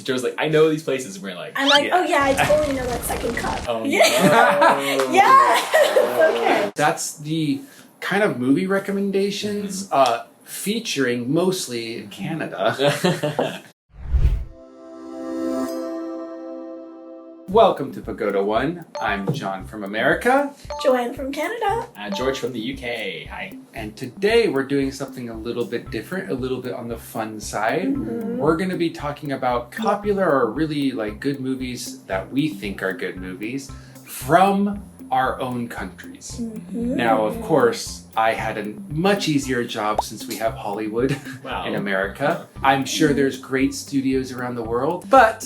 So Joe's like, I know these places, and we're like, I'm like, oh yeah, I totally know that second cup. Oh, yeah. no. Yeah. Okay. That's the kind of movie recommendations featuring mostly Canada. Welcome to Pagoda One. I'm John from America. Joanne from Canada. George from the UK. Hi. And today we're doing something a little bit different, a little bit on the fun side. Mm-hmm. We're going to be talking about popular or really good movies that we think are good movies from our own countries. Mm-hmm. Now, of course, I had a much easier job since we have Hollywood in America. I'm sure there's great studios around the world, but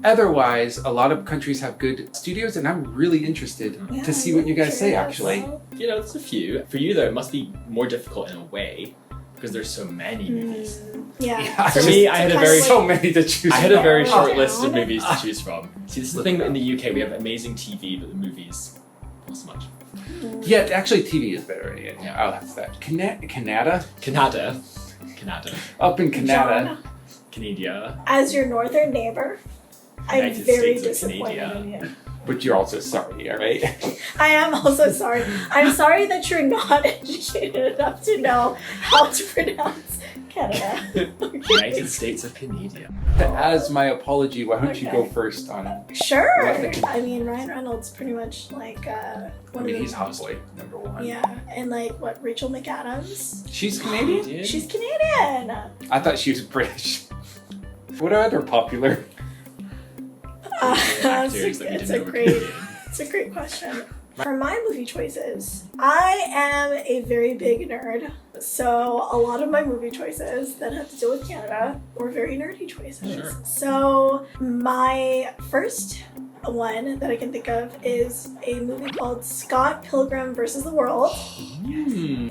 otherwise, a lot of countries have good studios, and I'm really interested to see what you guys say, actually. You know, there's a few. For you, though, it must be more difficult in a way, because there's so many movies. Yeah. For me, I had so many to choose from. I had a very short list of movies to choose from. See, this is the thing in the UK, we have amazing TV, but the movies, not so much. Yeah, actually, TV is better. Yeah, I'll have that. Canada? Canada. Up in Canada. Canada. As your northern neighbor, I'm United very States of disappointed Canada. in you. But you're also sorry, all right? I am also sorry. I'm sorry that you're not educated enough to know how to pronounce Canada. United States of Canada. As my apology, why don't you go first on... Sure. What I mean, Ryan Reynolds pretty much like he's hot boy, number one. Yeah, and what, Rachel McAdams? She's Canadian? She's Canadian. I thought she was British. What are other popular... It's a great question. For my movie choices, I am a very big nerd. So a lot of my movie choices that have to do with Canada were very nerdy choices. Sure. So my first one that I can think of is a movie called Scott Pilgrim vs. the World.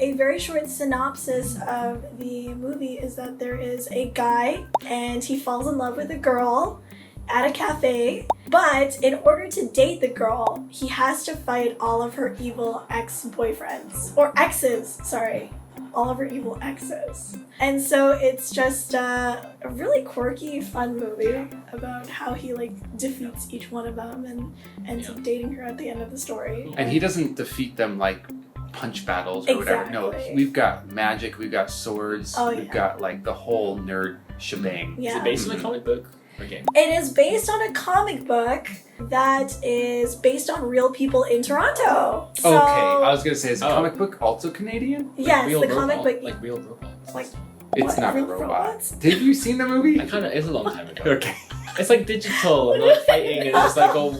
A very short synopsis of the movie is that there is a guy and he falls in love with a girl at a cafe, but in order to date the girl, he has to fight all of her evil ex-boyfriends. Or exes, sorry. All of her evil exes. And so it's just a really quirky, fun movie about how he defeats each one of them and ends up dating her at the end of the story. And he doesn't defeat them like punch battles or whatever. No, we've got magic, we've got swords, we've got the whole nerd shebang. Yeah. Is it based on a comic book or game? It is based on a comic book that is based on real people in Toronto. So, okay, I was gonna say, is the comic book also Canadian? Yes, real the comic book. Like real robots. It's not real robots. Have you seen the movie? It's a long time ago. Okay. It's like digital, and fighting, and it's like all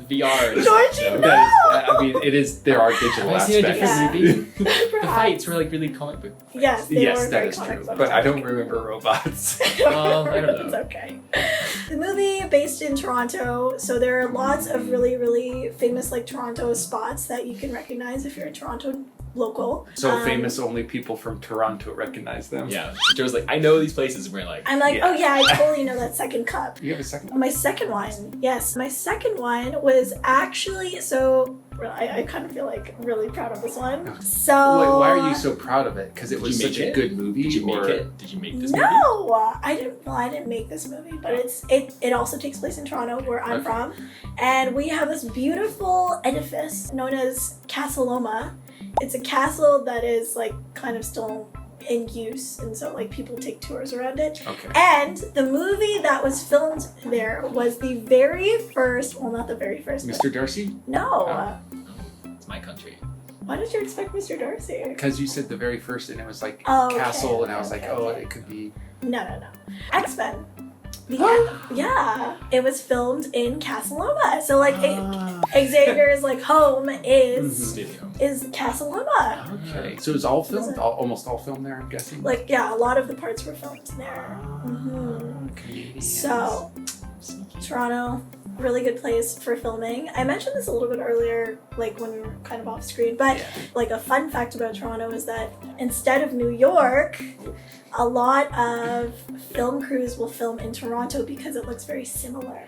VR. George, you know! I mean, there are digital Have I seen a aspects. different movie? The fights were really comic book. Yes, Yes, were that very is comic true. book But I don't fights. remember robots. I don't know. It's okay. The movie based in Toronto, so there are lots of really, really famous Toronto spots that you can recognize if you're a Toronto local. So famous, only people from Toronto recognize them. Yeah. Joe's like, I know these places, and we're like, I'm like, oh yeah, I totally know that second cup. You have a second one? My second one, yes. My second one was actually, I kind of feel really proud of this one. So Why are you so proud of it? Because it was such a good movie? Did you make it? Did you make this movie? No, I didn't. Well, I didn't make this movie, but it also takes place in Toronto, where I'm from, and we have this beautiful edifice known as Castle Loma. It's a castle that is kind of still in use, and so people take tours around it. Okay. And the movie that was filmed there was the very first. Well, not the very first. Mr. Darcy? No. It's my country. Why did you expect Mr. Darcy? Because you said the very first, and it was castle, and I was it could be... No. X-Men. Yeah, it was filmed in Castle Loma. So Xavier's home is Castle Loma. Okay, so it was all filmed? Almost all filmed there, I'm guessing? A lot of the parts were filmed there. Canadians. So, Toronto, really good place for filming. I mentioned this a little bit earlier, when we were kind of off screen, but a fun fact about Toronto is that instead of New York, a lot of film crews will film in Toronto because it looks very similar.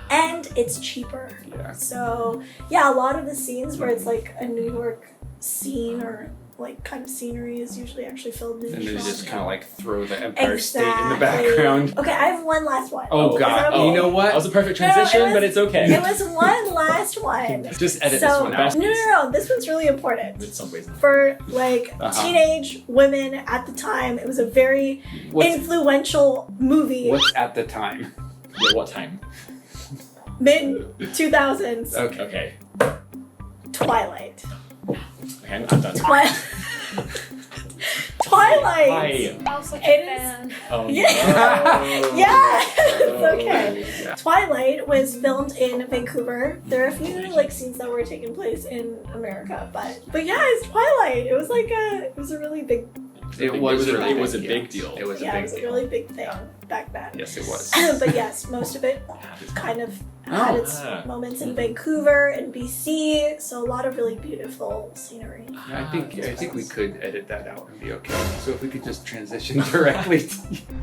And it's cheaper. Yeah. So, yeah, a lot of the scenes where it's a New York scene or like kind of scenery is usually actually filmed in And then they Toronto. just kind of like throw the Empire State in the background. Okay, I have one last one. Oh, God. Okay? You know what? That was a perfect transition, but it's okay. It was one last one. Just edit So- this one out. No. This one's really important. In some ways. For like teenage women at the time, it was a very influential movie. What's at the time? Yeah, what time? Mid 2000s. Okay. Twilight. Okay, I'm done. Twilight. Hi. I was such It a is- fan. Oh, Yeah. no. Yes. Okay. Yeah. Twilight was filmed in Vancouver. There are a few like scenes that were taking place in America, but yeah, it's Twilight. It was like it was a really big. It was a big deal. It was a Yeah, big it was a deal. really big thing back then. Yes, it was. But yes, most of it kind of had its moments in Vancouver and BC, so a lot of really beautiful scenery. I think we could edit that out and be okay. So if we could just transition directly to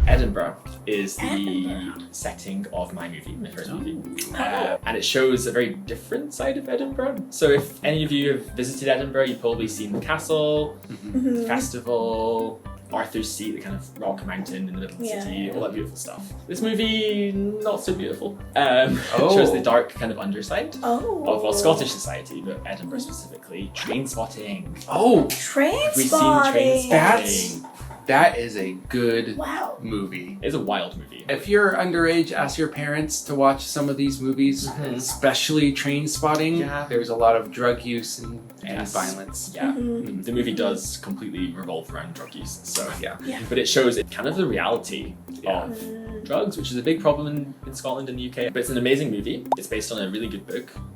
Edinburgh is the Edinburgh. setting of my movie, my first movie. And it shows a very different side of Edinburgh. So if any of you have visited Edinburgh, you've probably seen the castle, the festival, Arthur's Seat, the kind of rock mountain in the middle of the city, all that beautiful stuff. This movie, not so beautiful. Shows the dark kind of underside of Scottish society, but Edinburgh specifically. Train spotting. Oh, Train We've seen Train spotting. that is a good Wow. movie. It's a wild movie. If you're underage, ask your parents to watch some of these movies, especially Train Spotting. Yeah. There's a lot of drug use and Yes. violence. Yeah, the movie does completely revolve around drug use. So Yeah. but it shows it kind of the reality of drugs, which is a big problem in Scotland and the UK. But it's an amazing movie. It's based on a really good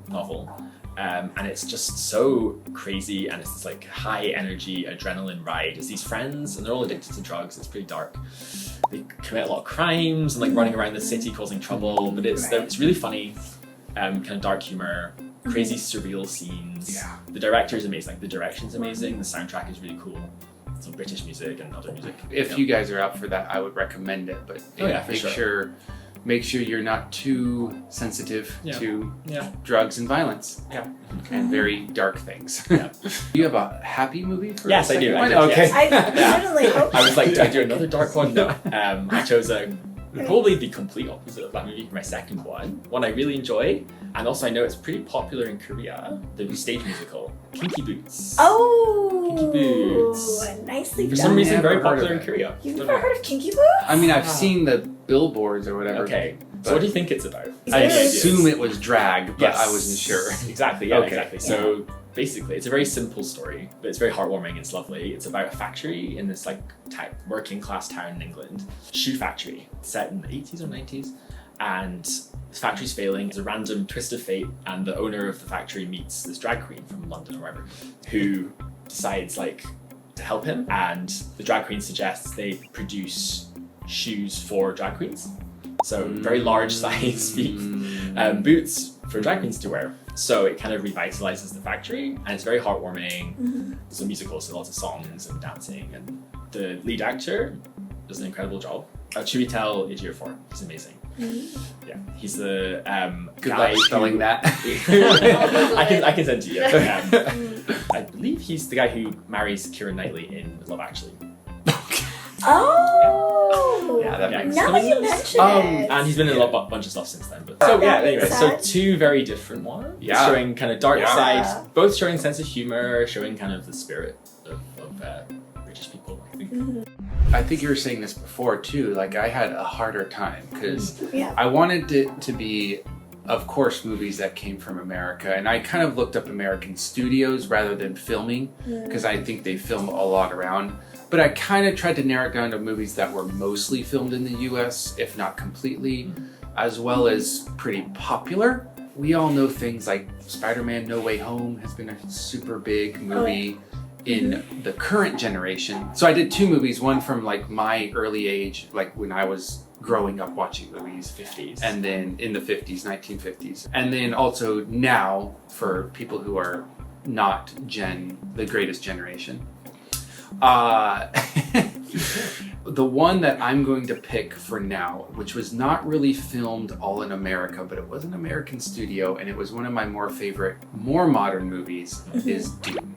novel. And it's just so crazy, and it's this like high energy adrenaline ride. It's these friends, and they're all addicted to drugs. It's pretty dark. They commit a lot of crimes and like running around the city causing trouble. But it's really funny, kind of dark humor, crazy surreal scenes. Yeah. The director is amazing. Like the direction's amazing. The soundtrack is really cool. Some British music and other music. If you guys are up for that, I would recommend it. But make sure you're not too sensitive to drugs and violence. Yeah. And very dark things. Yeah. You have a happy movie for Yes, the I do. second one? I do, Okay. yes. I certainly hope I was like, do I do another dark one? No. I chose probably the complete opposite of that movie for my second one I really enjoy, and also I know it's pretty popular in Korea, the stage musical, Kinky Boots. Oh, Kinky Boots. Nicely For done. some reason, Never very heard popular of in it. Korea. You've Don't never know. heard of Kinky Boots? I mean, I've seen the billboards or whatever. Okay, but so what do you think it's about? I Yes. assume it was drag, but Yes. I wasn't sure. Exactly, yeah, Okay. exactly. So basically, it's a very simple story, but it's very heartwarming. It's lovely. It's about a factory in this like working class town in England, shoe factory, set in the 80s or 90s, and this factory's failing. It's a random twist of fate, and the owner of the factory meets this drag queen from London or wherever, who decides like to help him, and the drag queen suggests they produce shoes for drag queens. So very large size feet, boots for drag queens to wear. So it kind of revitalizes the factory, and it's very heartwarming. It's a musical, so lots of songs and dancing, and the lead actor does an incredible job. Chiwetel Ejiofor, he's amazing. Yeah, he's the Good guy luck spelling that. I can send to you. I believe he's the guy who marries Keira Knightley in Love Actually. Oh, Yeah, that makes now sense. that you mention it. And he's been in a bunch of stuff since then. But so yeah, That anyway, makes so sense. two very different ones. Yeah. Showing kind of dark Yeah. sides, both showing sense of humor, showing kind of the spirit of British people, I think. I think you were saying this before too. Like I had a harder time because Yeah. I wanted it to be, of course, movies that came from America, and I kind of looked up American studios rather than filming because I think they film a lot around. But I kind of tried to narrow it down to movies that were mostly filmed in the US, if not completely, as well as pretty popular. We all know things like Spider-Man No Way Home has been a super big movie in the current generation. So I did two movies, one from like my early age, like when I was growing up watching movies, 50s. and then in the 50s, 1950s. And then also now for people who are not the greatest generation. The one that I'm going to pick for now, which was not really filmed all in America, but it was an American studio, and it was one of my more favorite, more modern movies, is Dune.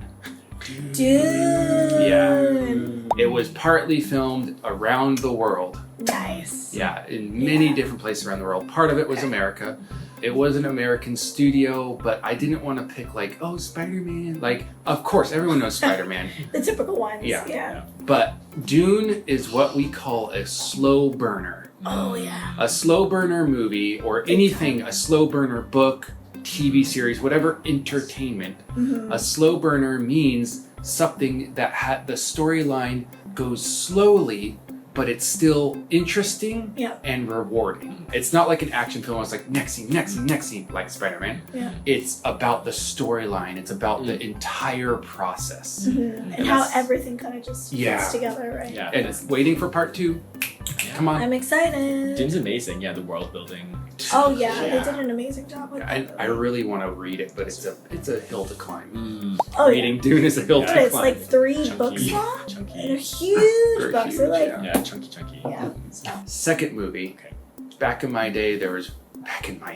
Dune. Yeah. It was partly filmed around the world. Nice. Yeah, in many different places around the world. Part of it was America. It was an American studio, but I didn't want to pick like, oh, Spider-Man. Like, of course, everyone knows Spider-Man. The typical ones. Yeah. But Dune is what we call a slow burner. Oh, yeah. A slow burner movie or anything, a slow burner book, TV series, whatever entertainment. Mm-hmm. A slow burner means something that the storyline goes slowly, but it's still interesting and rewarding. It's not like an action film where it's like next scene, like Spider-Man. Yeah. It's about the storyline. It's about the entire process. Mm-hmm. And how everything kind of just fits together, right? Yeah. And it's waiting for part 2. Come on. I'm excited. Dune's amazing. Yeah, the world building. Oh yeah, they did an amazing job with that. I really want to read it, but it's a hill to climb. Reading Dune is a hill to climb. It's like 3 books long. Chunky. And they're huge books. They're like chunky. Yeah. Second movie. Back in my day, back in my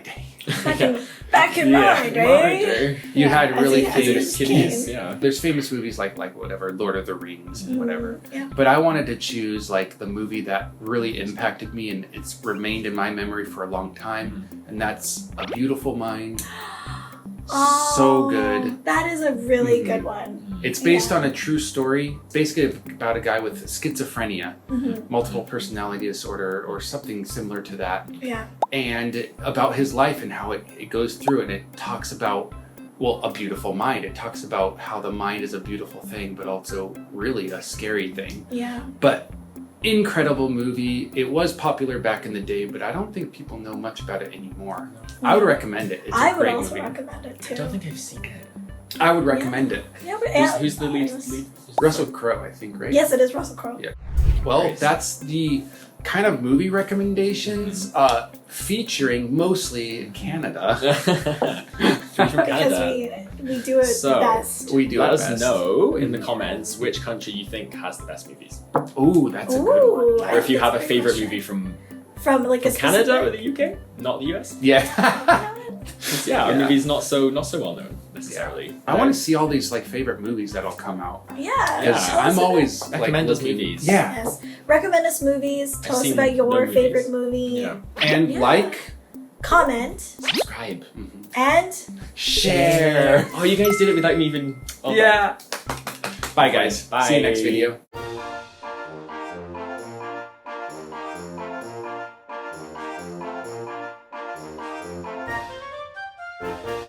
day. You had really famous kitties. Yeah. There's famous movies like whatever, Lord of the Rings and whatever. Yeah. But I wanted to choose like the movie that really impacted me and it's remained in my memory for a long time. And that's A Beautiful Mind. So good. That is a really good one. It's based on a true story, basically about a guy with schizophrenia, multiple personality disorder, or something similar to that. Yeah. And about his life and how it goes through, and it talks about, well, a beautiful mind. It talks about how the mind is a beautiful thing, but also really a scary thing. Yeah. But incredible movie. It was popular back in the day, but I don't think people know much about it anymore. I would recommend it. It's a great movie. I would also recommend it too. I don't think I've seen it. I would recommend it. Yeah, but Who's the lead? Russell Crowe, I think, right? Yes, it is Russel Crowe. Yeah. Well, that's the kind of movie recommendations featuring mostly Canada. Because we do it the best. We do Let it us best. know in the comments which country you think has the best movies. Ooh, that's a good one. Or if you have a favorite movie from like Canada or the UK, not the US. Yeah. Our movie's not so well known necessarily. Yeah. I want to see all these like favorite movies that'll come out. Yeah. I'm always recommend us movies. Yeah. Yes. Recommend us movies. Tell us about your favorite movie. Yeah. And like, comment, subscribe, and share. Oh, you guys did it without me even. Yeah. Bye guys. Bye. See you next video.